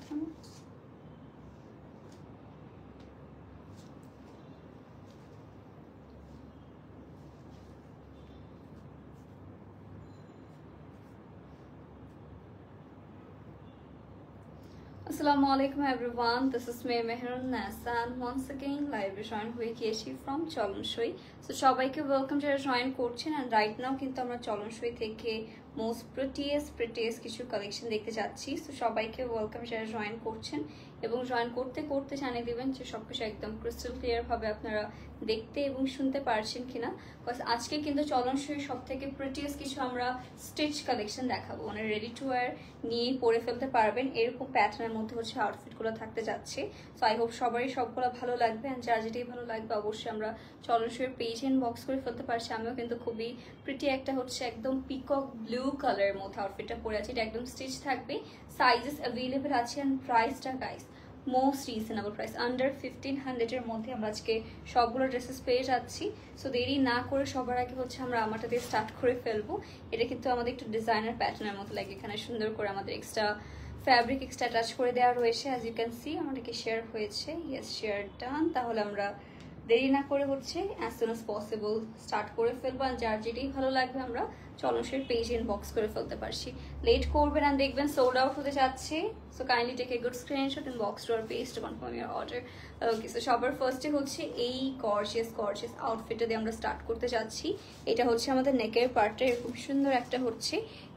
Assalamualaikum everyone, this is me Mehrun Nasa and once again live join হয়ে গিয়েছি from চলনসই। So সবাইকে welcome যারা join করছেন and right now কিন্তু আমরা চলনসই থেকে most prettiest কিছু কালেকশন দেখতে যাচ্ছি। So সবাইকে ওয়েলকাম যারা জয়েন করছেন এবং জয়েন করতে করতে জানিয়ে দিবেন যে সবকিছু একদম ক্রিস্টাল ক্লিয়ার ভাবে আপনারা দেখতে এবং শুনতে পারছেন কিনা, বিকজ আজকে কিন্তু চলনসই সবথেকে প্রিটিয়েস্ট কিছু আমরা স্টিচ কালেকশন দেখাবো, মানে রেডি টু ওয়্যার নিয়ে পরে ফেলতে পারবেন এরকম প্যাটার্নের মধ্যে হচ্ছে আউটফিটগুলো থাকতে যাচ্ছে। সো আই হোপ সবারই সবগুলো ভালো লাগবে অ্যান্ড যার যেটাই ভালো লাগবে অবশ্যই আমরা চলনসইয়ের পেজ ইনবক্স করে ফেলতে পারছি। আমিও কিন্তু খুবই প্রিটি একটা হচ্ছে একদম পিকক ব্লু কালারের মধ্যে আউটফিটটা পরে আছে, এটা একদম স্টিচ থাকবে, সাইজেস অ্যাভেলেবেল আছে অ্যান্ড প্রাইসটা guys most reasonable price, under 1500 মধ্যে আমরা আজকে সবগুলো ড্রেসেস পেয়ে যাচ্ছি। সো দেরি না করে সবার আগে হচ্ছে আমরা আমারটা দিয়ে স্টার্ট করে ফেলবো। এটা কিন্তু আমাদের একটু ডিজাইনার প্যাটার্নের মতো লাগে, এখানে সুন্দর করে আমাদের এক্সট্রা ফ্যাব্রিক এক্সট্রা টাচ করে দেওয়া রয়েছে। অ্যাজ ইউ ক্যান সি আমাদেরকে শেয়ার হয়েছে, ইয়েস শেয়ার ডান। তাহলে আমরা দেরি না করে হচ্ছে as soon as possible start করে ফেলবো, আর যার যেটাই ভালো লাগবে আমরা চলনসইয়ের পেজ ইনবক্স করে ফেলতে পারছি। লেট করবেন আর দেখবেন সোল্ড আউট হতে যাচ্ছে। So kindly take a good screenshot and box to our page to confirm your order. Okay, so সবার ফার্স্টে হচ্ছে এই গর্জিয়াস আউটফিটটা দিয়ে আমরা স্টার্ট করতে যাচ্ছি। এটা হচ্ছে আমাদের নেকের পার্টটা, এরকম সুন্দর একটা হচ্ছে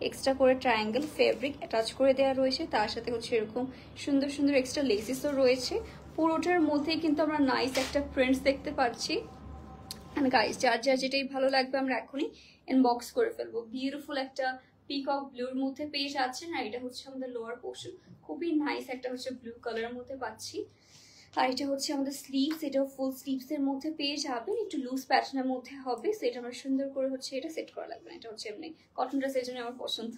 এক্সট্রা করে ট্রায়াঙ্গেল ফেব্রিক অ্যাটাচ করে দেওয়া রয়েছে, তার সাথে হচ্ছে এরকম সুন্দর সুন্দর এক্সট্রা লেসিসও রয়েছে। পুরোটার মধ্যেই কিন্তু আমরা নাইস একটা প্রিন্টস দেখতে পাচ্ছি। গাইস যার যেটাই ভালো লাগবে আমরা এখনই ইনবক্স করে ফেলবো। বিউটিফুল একটা পিকক ব্লুর মধ্যে পেয়ে যাচ্ছেন, আর এটা হচ্ছে আমাদের লোয়ার পোর্শন, খুবই নাইস একটা হচ্ছে ব্লু কালারের মধ্যে পাচ্ছি। আর এটা হচ্ছে আমাদের স্লিভস, এটাও ফুল স্লিভস এর মধ্যে পেয়ে যাবেন, একটু লুজ প্যাটার্নের মধ্যে হবে। সো এটা আমরা সুন্দর করে হচ্ছে এটা সেট করা লাগবে না, এটা হচ্ছে এমনি কটন ড্রেস, এর জন্য আমার পছন্দ।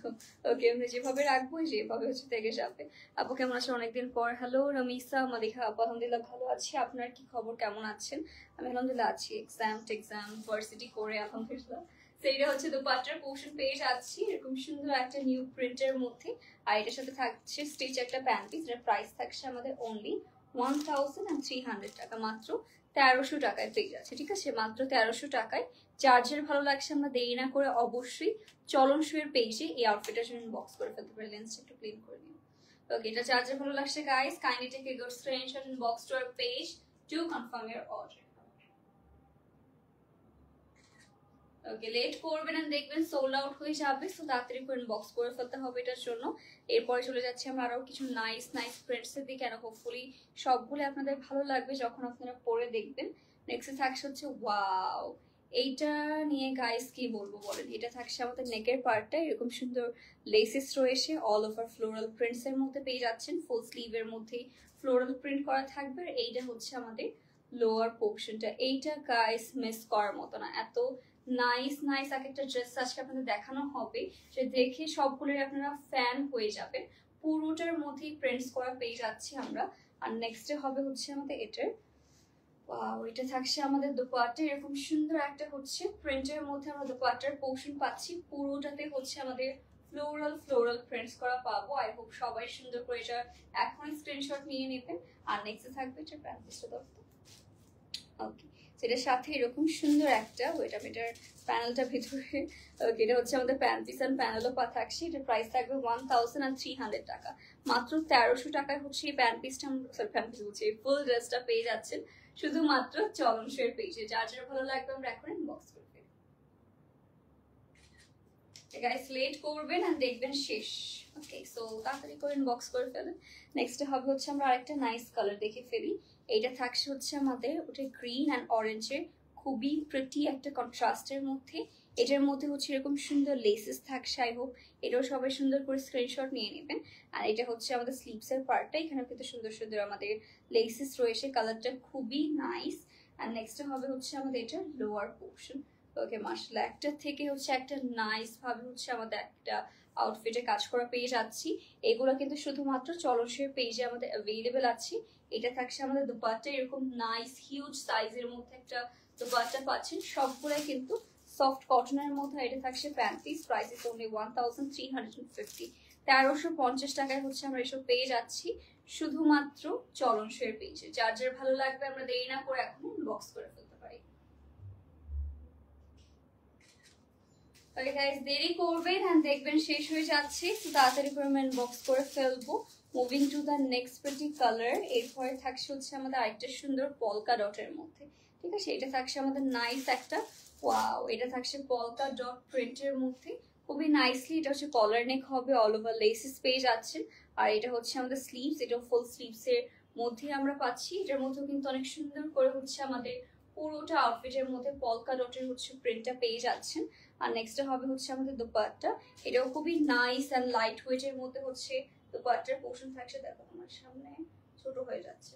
ওকে, আমরা যেভাবে রাখবো যেভাবে হচ্ছে থেকে যাবে। আপু কেমন আছেন অনেকদিন পর? হ্যালো রমিসা মালিকা আপু, আলহামদুলিল্লাহ ভালো আছি, আপনার কি খবর, কেমন আছেন? আমি আলহামদুলিল্লাহ আছি, এক্সাম ভার্সিটি করে আলহামদুলিল্লাহ। সেইটা হচ্ছে দোপাট্টার পোর্শন পেয়ে যাচ্ছি এরকম সুন্দর একটা নিউ প্রিন্টের মধ্যে, আর এটার সাথে থাকছে স্টিচ একটা প্যান্ট পিস, এর প্রাইস থাকছে আমাদের অনলি 1300 টাকা, মাত্র 1300 টাকায় পেয়ে যাচ্ছে। ঠিক আছে, মাত্র 1300 টাকায়। চার্জের ভালো লাগছে আমরা দেরি না করে অবশ্যই চলনসইয়ের পেজে এই আউটফিটের জন্য বক্স করে ফেলতে পারি। লেন্সটা একটু ক্লিন করে নিন। ওকে, এটা চার্জের ভালো লাগছে guys, kindly take a good screenshot and box to our page to confirm your order. Okay, late করবেন আর দেখবেন সোল্ড আউট হয়ে যাবে। সো তাড়াতাড়ি করে ইনবক্স করে ফেলতে হবে এটার জন্য। এরপরে চলে যাচ্ছি আমরা আরো কিছু নাইস প্রিন্টস এর দিকে, আর হোপফুলি সবগুলো আপনাদের ভালো লাগবে যখন আপনারা পরে দেখবেন। নেক্সট থাকছে হচ্ছে ওয়াও, এইটা নিয়ে গাইস কি বলবো বলেন। এটা থাকছে আমাদের নেকের পার্টটা, এরকম সুন্দর লেসিস রয়েছে, অল ওভার ফ্লোরাল প্রিন্টস এর মধ্যে পেয়ে যাচ্ছেন, ফুল স্লিভের মধ্যে ফ্লোরাল প্রিন্ট করা থাকবে। আর এইটা হচ্ছে আমাদের লোয়ার পোর্শনটা, এইটা গাইস মিস করার মতো না, এত নাইস এক একটা ড্রেস আজকে আপনাদের দেখানো হবে যে দেখে সবগুলোর আপনারা ফ্যান হয়ে যাবেন। পুরোটার মধ্যেই প্রিন্টস করা পেয়ে যাচ্ছি আমরা। আর নেক্সটে হবে হচ্ছে আমাদের এটার ওয়াও, এটা থাকছে আমাদের দোপাট্টা, এরকম সুন্দর একটা হচ্ছে প্রিন্টের মধ্যে আমরা দোপাট্টার পোর্শন পাচ্ছি, পুরোটাতে হচ্ছে আমাদের ফ্লোরাল প্রিন্টস করা পাবো। আই হোপ সবাই সুন্দর করে এটা এখনই স্ক্রিনশট নিয়ে নেবেন। আর নেক্সটে থাকবে এটা প্যান্ট পিসটা দরকার। ওকে, এটার সাথে এরকম সুন্দর একটা ওয়েট আপ, এটার প্যানেলটা ভিতরে, এটা হচ্ছে আমাদের প্যান্ট পিস এন্ড প্যানেলও থাকছে। এটার প্রাইস থাকবে 1300 টাকা, মাত্র 1300 টাকায় হচ্ছে এই প্যান্ট পিসটা, সরি প্যান্ট পিস বলছি, এই ফুল ড্রেসটা পেয়ে যাচ্ছেন শুধুমাত্র চলনসইয়ের পেজে। যার যার ভালো লাগবে আমরা এখন ইনবক্স করবেন। গাইস লেট করবেন আর দেখবেন শেষ। ওকে, সো তাড়াতাড়ি করে ইনবক্স করে ফেলেন। নেক্সট হবে হচ্ছে আমরা আরেকটা নাইস কালার দেখে ফেলি। এইটা থাকছে হচ্ছে আমাদের ওটা গ্রিন অ্যান্ড অরেঞ্জের খুবই প্রিটি একটা কন্ট্রাস্টের মধ্যে। এটার মধ্যে হচ্ছে এরকম সুন্দর লেসেস থাকছে, আই হোপ এটাও সবাই সুন্দর করে স্ক্রিনশট নিয়ে নেবেন। আর এটা হচ্ছে আমাদের স্লিভসের পার্টটা, এখানে কিন্তু সুন্দর সুন্দর আমাদের লেসেস রয়েছে, কালারটা খুবই নাইস। আর নেক্সট হবে হচ্ছে আমাদের এটা লোয়ার পোর্শন। ওকে, মাশাআল্লাহ একটা থেকে হচ্ছে একটা নাইস ভাবে হচ্ছে আমাদের একটা আউটফিটে কাজ করা পেয়ে যাচ্ছি। এগুলো কিন্তু শুধুমাত্র চলনসইয়ের পেজে আমাদের অ্যাভেলেবেল আছে। এটা থাকছে আমাদের দোপাট্টা, এরকম নাইস হিউজ সাইজের মধ্যে একটা দোপাট্টা পাচ্ছেন, সবগুলাই কিন্তু সফট কটনের মধ্যে। এটা থাকছে pant piece, price is only 1350। 1350 টাকায় হচ্ছে আমরা এসব পেয়ে যাচ্ছি শুধুমাত্র চলন সইয়ের পেজে। যার যার ভালো লাগবে আমরা দেরি না করে এখন ইনবক্স করে ফেলতে পারি। গাইস দেরি করবেন এন্ড দেখবেন শেষ হয়ে যাচ্ছে, তো তাড়াতাড়ি করে আমরা ইনবক্স করে ফেলবো। Moving to the next pretty colour. এরপরে থাকছে হচ্ছে আমাদের আরেকটা সুন্দর পলকা ডটের মধ্যে, ঠিক আছে? এটা থাকছে আমাদের নাইস একটা, ওয়াও, এটা থাকছে পলকা ডট প্রিন্টের মধ্যে, খুবই নাইসলি। এটা হচ্ছে কলার নেক হবে, অল ওভার লেসেস পেয়ে যাচ্ছেন। আর এটা হচ্ছে আমাদের স্লিভস, এটা ফুল স্লিভস এর মধ্যে আমরা পাচ্ছি। এটার মধ্যেও কিন্তু অনেক সুন্দর করে হচ্ছে আমাদের পুরোটা আউটফিটের মধ্যে পলকা ডটের হচ্ছে প্রিন্টটা পেয়ে যাচ্ছেন। আর নেক্সট হবে হচ্ছে আমাদের দুপাট্টা, এটাও খুবই নাইস এন্ড লাইট ওয়েট এর মধ্যে হচ্ছে দুপাট্টার পোর্শন থাকছে। দেখো আমার সামনে ছোট হয়ে যাচ্ছে,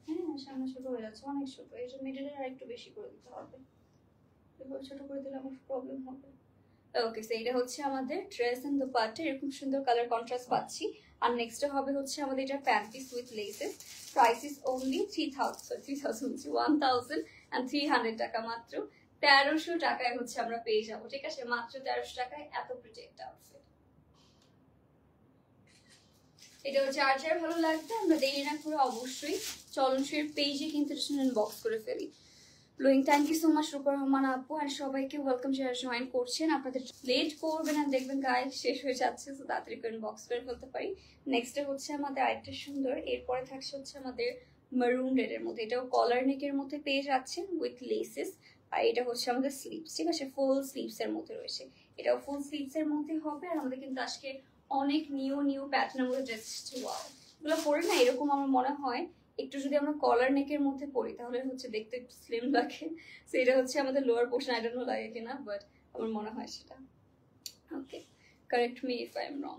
হ্যাঁ সামনে ছোট হয়ে যাচ্ছে, অনেক ছোট। এই যে মিডলে আর একটু বেশি করে দিতে হবে, এবার ছোট করে দিলে আমার প্রবলেম হবে। ওকে, সো এটা হচ্ছে আমাদের ড্রেস এন্ড দুপাট্টা, এরকম সুন্দর কালার কন্ট্রাস্ট পাচ্ছি। আর নেক্সট হবে হচ্ছে আমাদের এটা pant piece with laces. Price is only 1300 টাকা, মাত্র 1300 টাকায় হচ্ছে আমরা পেয়ে যাবো, ঠিক আছে? মাত্র 1300 টাকায় এত প্রিটি একটা আউটফিট। এটা হচ্ছে আর যার ভালো লাগবে আমরা দেরি না করে অবশ্যই চলন সইয়ের পেজে কিন্তু ইনবক্স করে ফেলি। Blowing thank you so much Rupa Rahman আপু, আর সবাইকে ওয়েলকাম যারা জয়েন করছেন। আপনাদের লেট করবেন আর দেখবেন গায়ে শেষ হয়ে যাচ্ছে, তো তাড়াতাড়ি করে ইনবক্স করে ফেলতে পারি। নেক্সট হচ্ছে আমাদের আরেকটা সুন্দর, এরপরে থাকছে হচ্ছে আমাদের মেরুন রেডের মধ্যে, এটাও কলার নেকের মধ্যে পেয়ে যাচ্ছেন উইথ লেসেস। আর এটা হচ্ছে আমাদের স্লিভস, ঠিক আছে? ফুল স্লিভস এর মধ্যে রয়েছে, এটাও ফুল স্লিভস এর মধ্যে হবে। আর আমাদের কিন্তু আজকে অনেক নিউ প্যাটার্নের মধ্যে ড্রেস, ওয়াও, এগুলো পরে না এরকম আমার মনে হয় একটু যদি আমরা কলার নেকের মধ্যে পরি তাহলে হচ্ছে দেখতে একটু স্লিম লাগে। সেটা হচ্ছে আমাদের lower portion, I don't know লাগে কিনা, বাট আমার মনে হয় সেটা। Okay, correct me if I am wrong.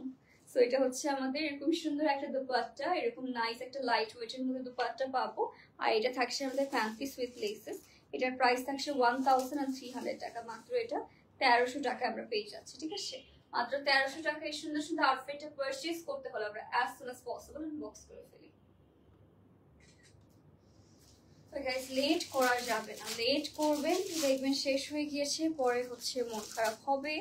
So এটা হচ্ছে আমাদের এরকম সুন্দর একটা দুপাট্টা, এরকম নাইস একটা লাইট ওয়েটের মধ্যে দুপাট্টা পাবো। আর এটা থাকছে আমাদের প্যান্ট পিস উইথ লেসেস। এটার প্রাইস থাকছে 1300 টাকা, মাত্র এটা 1300 টাকা আমরা পেয়ে যাচ্ছি, ঠিক আছে? মাত্র 1300 টাকা এই সুন্দর সুন্দর আউটফিটটা পারচেজ করতে হলে আমরা as soon as possible inbox করে ফেলি। গাইস লেট করা যাবে না, লেট করবেন দেখবেন শেষ হয়ে গিয়েছে, পরে হচ্ছে মন খারাপ হবে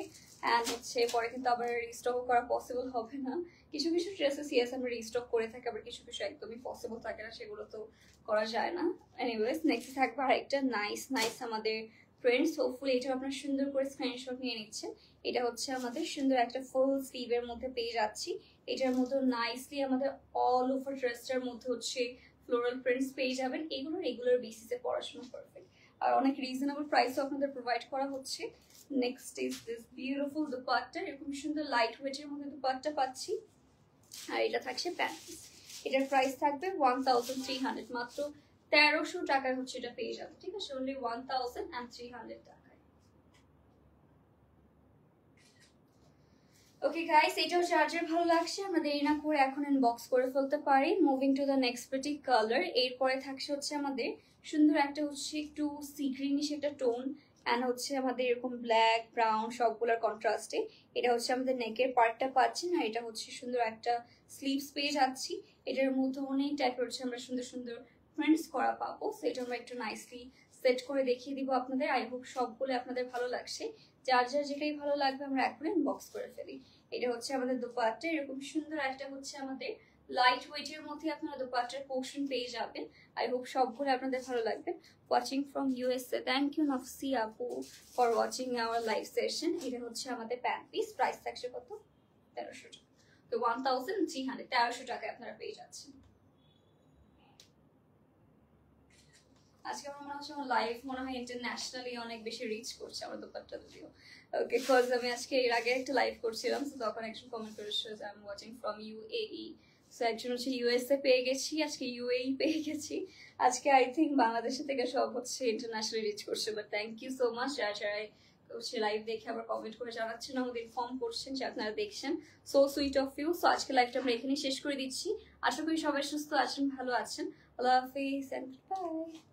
অ্যান্ড হচ্ছে পরে কিন্তু আবার রিস্টক করা পসিবল হবে না। কিছু কিছু ড্রেসেস ইয়েস আমরা রিস্টক করে থাকি, আবার কিছু কিছু একদমই পসিবল থাকে না, সেগুলো তো করা যায় না। এনিওয়েজ নেক্সট থাকবে আরেকটা নাইস আমাদের ফ্রেন্ডস, হোপফুলি এটা আপনার সুন্দর করে স্ক্রিনশট নিয়ে নিচ্ছেন। এটা হচ্ছে আমাদের সুন্দর একটা ফুল স্লিভের মধ্যে পেয়ে যাচ্ছি। এটার মধ্যে নাইসলি আমাদের অল ওভার ড্রেসটার মধ্যে হচ্ছে ফ্লোরাল প্রিন্টস পেয়ে যাবেন। এগুলো রেগুলার বেসিসে পড়াশোনা পারফেক্ট আর অনেক রিজনেবল প্রাইসও আপনাদের প্রোভাইড করা হচ্ছে। Next is this beautiful dupatta, এরকম সুন্দর লাইট ওয়েটের মধ্যে দুপাট্টা পাচ্ছি। আর এটা থাকছে প্যান্ট পিস, এটার প্রাইস থাকবে 1300, মাত্র 1300 টাকায় হচ্ছে এটা পেয়ে যাবে, ঠিক আছে? অনলি 1300 টাকায়। ওকে গাইস, এটাও চার্জার ভালো লাগছে, আমরা দেরি না করে এখন ইনবক্স করে ফেলতে পারি। Moving to the next pretty colour. এরপরে থাকছে হচ্ছে আমাদের সুন্দর একটা হচ্ছে একটু সি গ্রিনিশ একটা টোন অ্যান্ড হচ্ছে আমাদের এরকম ব্ল্যাক ব্রাউন সবগুলোর কন্ট্রাস্টে। এটা হচ্ছে আমাদের নেকের পার্টটা পাচ্ছি না, এটা হচ্ছে সুন্দর একটা স্লিভস পেয়ে যাচ্ছি। এটার মধ্যে অনেক টাইপের হচ্ছে আমরা সুন্দর সুন্দর প্রিন্টস করা পাবো, সেটা আমরা একটু নাইসলি সেট করে দেখিয়ে দিব আপনাদের। আই হোপ সবগুলো আপনাদের ভালো লাগছে, যার যার যেটাই ভালো লাগবে আমরা এখন ইনবক্স করে ফেলি। এটা হচ্ছে আমাদের দুপাট্টা, এরকম সুন্দর একটা হচ্ছে আমাদের লাইট ওয়েটের মধ্যে আপনারা দুপাট্টার পোর্শন পেয়ে যাবেন। আই হোপ সবগুলো আপনাদের ভালো লাগবে। Watching from USA, thank you Nafsi আপু for watching our live session. এটা হচ্ছে আমাদের প্যান্ট পিস, প্রাইস থাকছে কত? 1300 টাকা, তো 1300, 1300 টাকায় আপনারা পেয়ে যাচ্ছেন। আজকে আমার মনে হচ্ছে আমার লাইভ মনে হয় ইন্টারন্যাশনালি অনেক বেশি রিচ করছে আমার দুপাট্টা যদিও। ওকে, কজ আমি আজকে এর আগে একটা লাইভ করছিলাম, তো তখন একজন কমেন্ট করেছিল যে I am watching from UAE. So একজন হচ্ছে ইউএসএ পেয়ে গেছি, আজকে ইউএই পেয়ে গেছি। আজকে আই থিঙ্ক বাংলাদেশের থেকে সব হচ্ছে ইন্টারন্যাশনালি রিচ করছে। But thank you so much যারা যারা হচ্ছে লাইভ দেখে আবার কমেন্ট করে জানাচ্ছেন, আমাদের ইনফর্ম করছেন যে আপনারা দেখছেন। So sweet of you. So আজকে লাইভটা আমরা এখানেই শেষ করে দিচ্ছি। আশা করি সবাই সুস্থ আছেন, ভালো আছেন। আল্লাহ হাফিজ এন্ড বাই।